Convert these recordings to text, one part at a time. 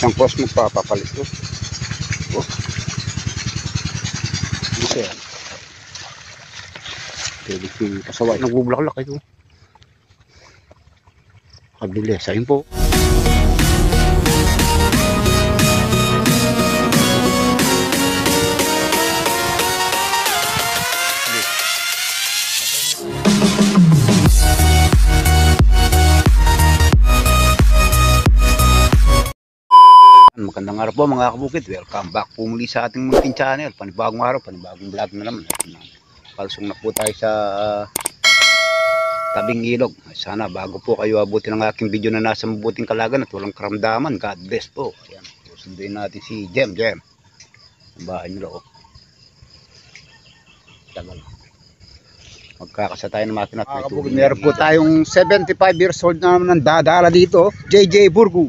Isang cross mo papapalit ko. Oh. Ito yan. Pwede ko pasaway. Nagbubulaklak ito. Kabilis. Ayun po. Magandang araw po mga kabukid. Welcome back po muli sa ating munting channel. Panibagong araw, panibagong vlog na naman. Palsong na po tayo sa tabing ilog. Sana bago po kayo abutin ng aking video na nasa mabuting kalagayan at walang karamdaman. God bless po. Ayan, susunduin natin si Jem. Ang bahay nila. Oh. Tagal. Magkakasa tayo ng makina. Meron po tayong 75 years old na naman ng dadala dito. JJ Burgu.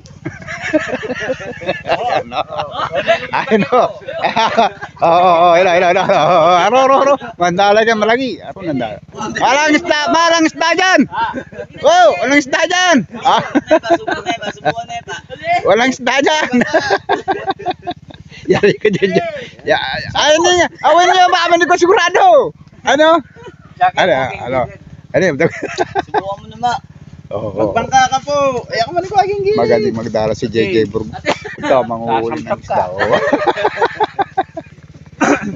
Ano? Aro. Mandala dyan malagi. Ako nandala. Malang isda dyan. Oh, walang isda dyan. Walang isda dyan. Yari ka dyan. Ano niya? Awan niya, makamani ko sigurado. Ano? Ano? Subukan mo naman. Magbangka ka po. Ay ako maligwaging gini. Magaling magdala si JJ Burg. Ito manguhuli ng isda.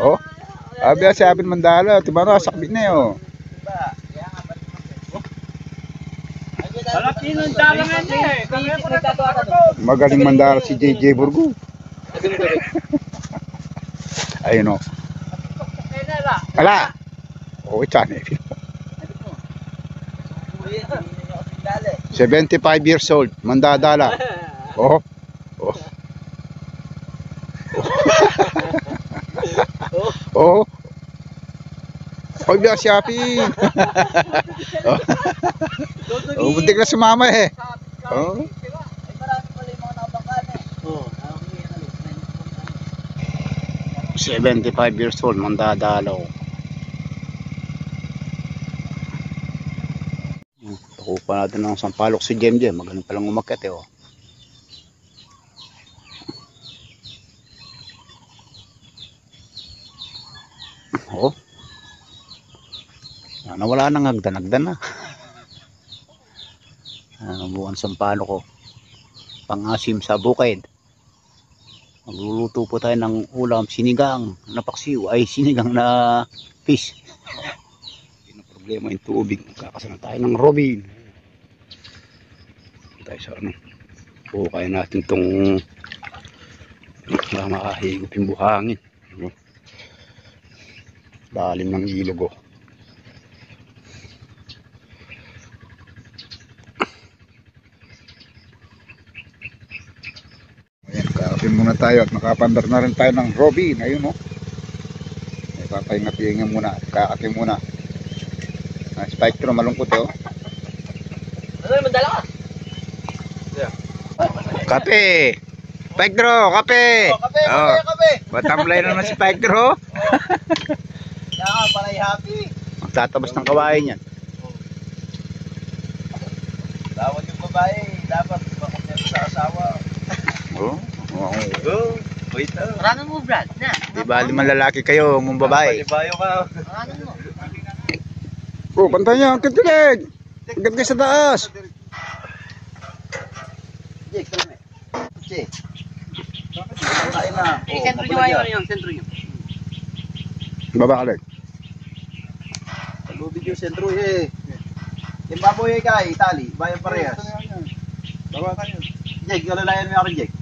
Oh. Abi sabi mandala, tiba na sakbit na 'yo. Magaling mandala si JJ Burg. Ayun oh. Ala. Oh, channel. 75 years old, mandadala. Oh. Oh. Hoy, biya shopping. Oh, buntik na sumama eh. Oh. 75 years old, mandadala. Takupa natin ng sampalok si Jem. Magaling palang umakyat eh. Oh. Nawala nang hagdan na. Buwan sampalok ko. Pang-asim sa bukid. Magluluto po tayo ng ulam, sinigang na paksiw. Ay, sinigang na fish. Hindi na problema yung tubig. Kakasana tayo ng Robin. Tayo sa ano. Kaya natin itong makahigop yung buhangin. Lalim ng ilog oh. Ayan, kakapin muna tayo at makapandar na rin tayo ng Robin. Ayun oh. Papahinga-pinga muna. Kakapin muna. Spectrum malungkot oh. Ano yung mandala ka? Kape! Spectro! Kape! Kape! Matamlay na si Spectro. Kaya palay happy. Magtatabas ng kawain yan. Tawag yung babae. Dapat makapit sa asawa. Oo. Wait na. Marano mo Brad? Na. Di ba limang lalaki kayo, mong babae? Bayo ka. Marano mo? Oh, pantay niya. Ang kitilig! Ang kayo sa taas. Jake, kalame. Jake. Kain na. Sentro nyo ayaw yung sentro nyo. Baba ka lang. Pag-ubig yung sentro eh. Yung baboy eh kay, Itali. Bayan parehas. Baba tayo. Jake, kalalayan mo yung akin Jake.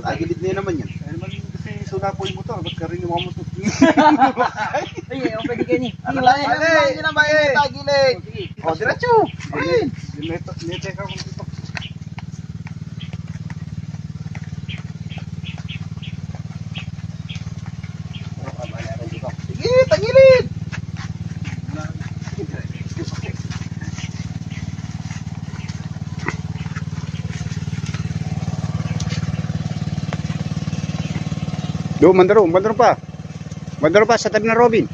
Tagilid niya naman yan. Ay naman kasi suna po yung motor. Ba't ka rin yung mga motor? Ay, ang pwede kayo ni. Kalalayan naman yun ang bayan. Tagilid. O, diretso. Ayun. Nete ka kung dito. Sige, tagilid. Do, mandaro pa sa tabi ng Robin.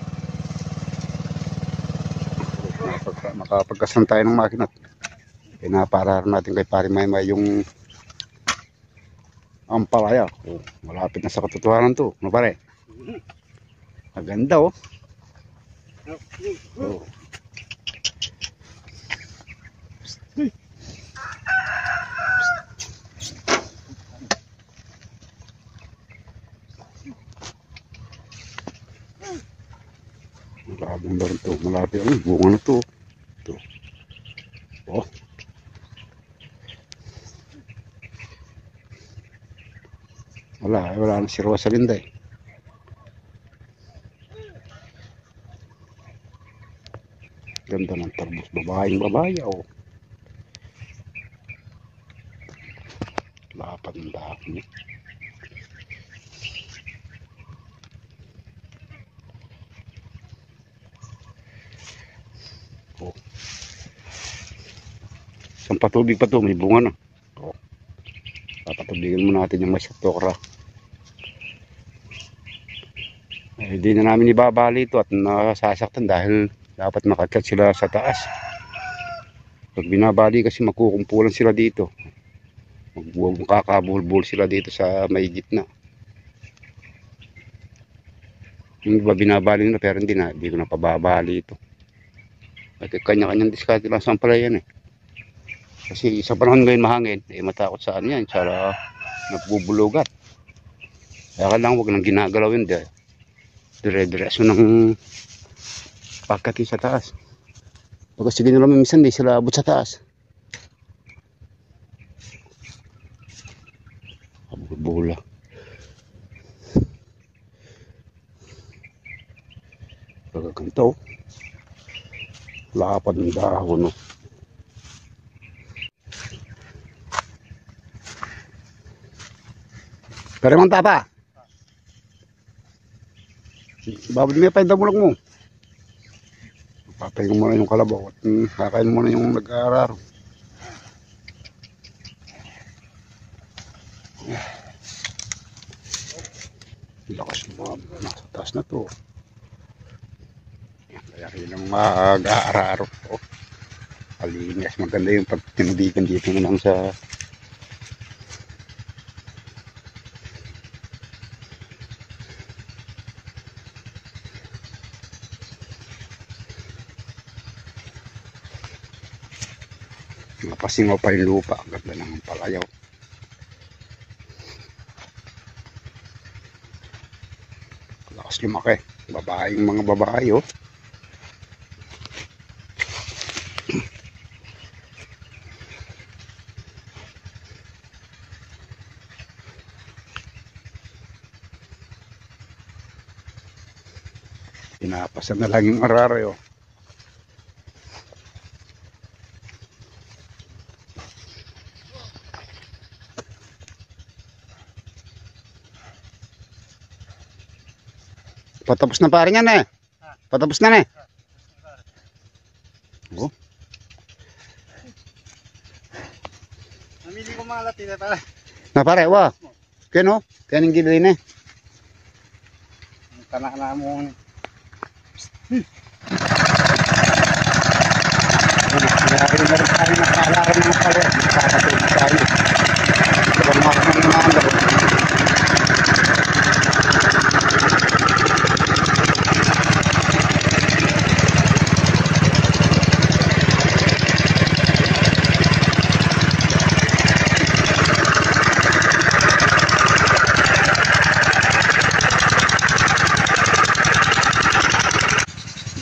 Makapagkasan tayo ng makina. Pinaparar natin kay Pare Maymay yung Ang palaya. Oh, malapit na sa katotohanan to. Ano pare? Maganda oh. Oh. Malabong na rin to. Malapit ang bunga na to. Ito. Oh. Wala na si Rosalinda eh. Ganda ng tarbos. Babae oh. Lapad ng dahon eh. Oh. Isang patubig pa to, may bunga na. Oh. Papatubigan mo natin yung masyatokra. Hindi na namin ibabali ito at nasasaktan dahil dapat makakyat sila sa taas. Pag binabali kasi makukumpulan sila dito. Magkakabulbul sila dito sa may gitna. Yung iba binabali nila pero hindi ko na pababali ito. At kanya-kanyang diskarte lang sa palayan eh. Kasi sa panahon ngayon mahangin, matakot sa ano yan, sa nabubulugat. Kaya kailangan huwag nang ginagalaw yun dahil dire-diretso ng pagkati sa taas. Pagka sige nila minsan di sila abot sa taas. Abula. Pagkakanto. Lapad ng dahon no. Pero mang tapa. Babad may pay damulak mo. Papay mo muna yung kalabaw at kakain mo na yung nag-aarar. Lakas mo nasa taas na to. Kaya kailang mag-aarar. Oh. Alinis, maganda yung pag tinubigan dito na lang sa napasingaw pa yung lupa. Ang ganda ng palayaw. Lakas lumaki. Mga babae oh. Pinapasan na lang yung arara oh. Patapos na pare yan eh. Patapos na eh. Oh. Namili ko mga latin na pala. Na pare, wa. Kano? Kaning gilin eh. Tanah mo.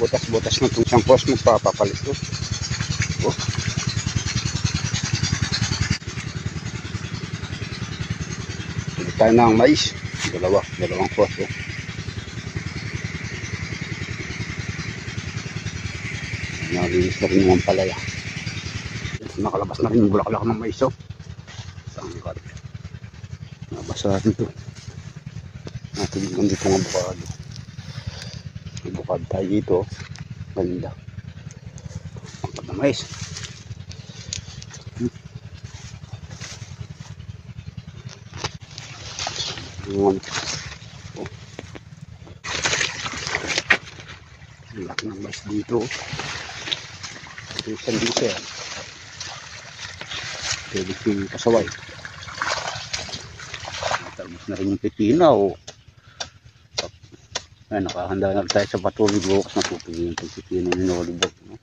Butas-butas na itong isang post magpapapalit to. Oh. Pili tayo ng mais. Dalawang post. Oh. Nalinis na rin yung palaya. Nakalabas na rin yung bulaklak ng mais. Oh. Sangkat. Nabasa natin ito. Natin yung dito ng bukado. Bukad tayo dito. Ganda. Pangkat na mais. Oh. Ang laki ng mais dito. Ito yung sandito yan. Pwede yung pasaway. Tapos na rin yung pipino. Oh. Ay, nakahanda na tayo sa patuloy. Bukas na pupigin yung pipino ni Nolibog. No?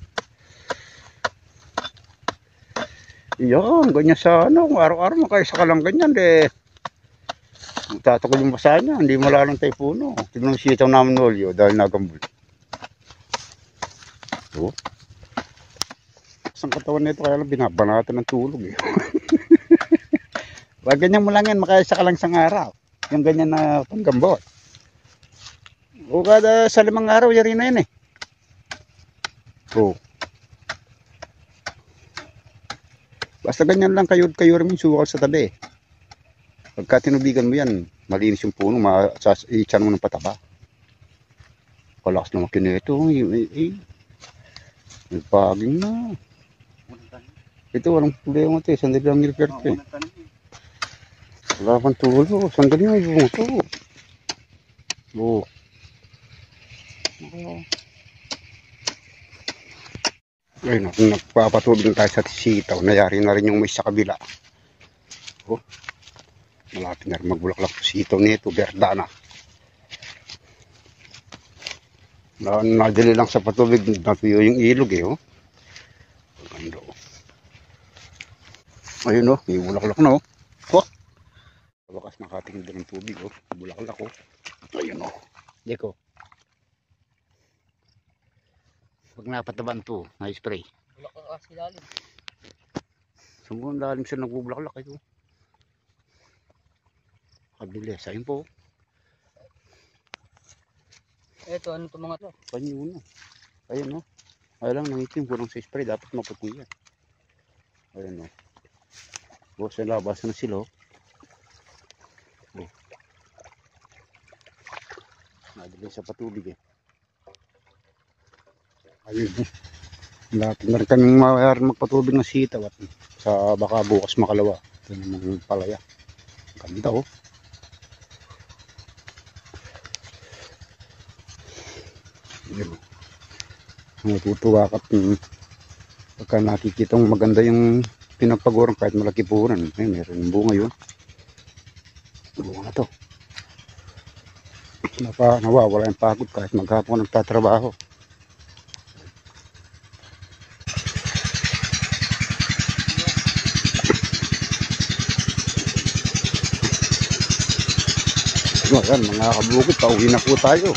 Yan, ganyan sa ano. Araw-araw makaisa ka lang ganyan. Tatakol yung basa niya. Hindi malalang tayo puno. Tignan yung sitaw namin Nolio dahil nagambul. So, isang katawan nito kaya lang binabanatan ng tulog eh. Wag ganyan mo lang yan, makaisa ka lang sa araw. Yung ganyan na panggambot. O kada sa 5 araw, yari na yan eh. O. Basta ganyan lang kayo rin yung sukal sa tabi. Pagka tinubigan mo yan, malinis yung puno, i-chan mo ng pataba. Kalakas naman kinito. May paging na. Ito walang problema ito eh. Sandali lang nilipert eh. Wala pang tulo. Sandali lang yung ito. Oo. Ayun, nagpapatubig tayo sa sitaw. Nayari na rin yung may sa kabila. Oh. Malapit na rin magbulaklak yung sitaw nito. Berda na. Nadali lang sa patubig. Natuyo yung ilog eh. Oh. Maganda oh. Ayun oh. May bulaklak na oh. Oh. Bakas nakatingin din ng tubig oh. Bulaklak oh. Ayun oh. Deko. Pag napataban to, na-spray. Bulaklak kasi lalim. Sumbuhan lalim siya nagbubulaklak ito. Kabilis. Ayun po. Ito, ano itong mga to? Panyo na. Ayun o. Ay lang, nangitim. Kurang sa spray. Dapat maputi yan. Ayun o. Bukas na labas na sila o. Nadali sa patubig eh. Ayun o. Lahat na rin kaming magpatubig ng sitaw at sa baka bukas makalawa. Ito naman palaya. Ganda o. Natutuwa ka pagka nakikita maganda yung pinagpaguran kahit malaki puhunan. Ay, meron yung bunga yun. Bunga na to. Nawawala yung pagod kahit maghapon nagtatrabaho. Ayan, mga kabukid, pauwi na po tayo.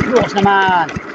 Bukas naman.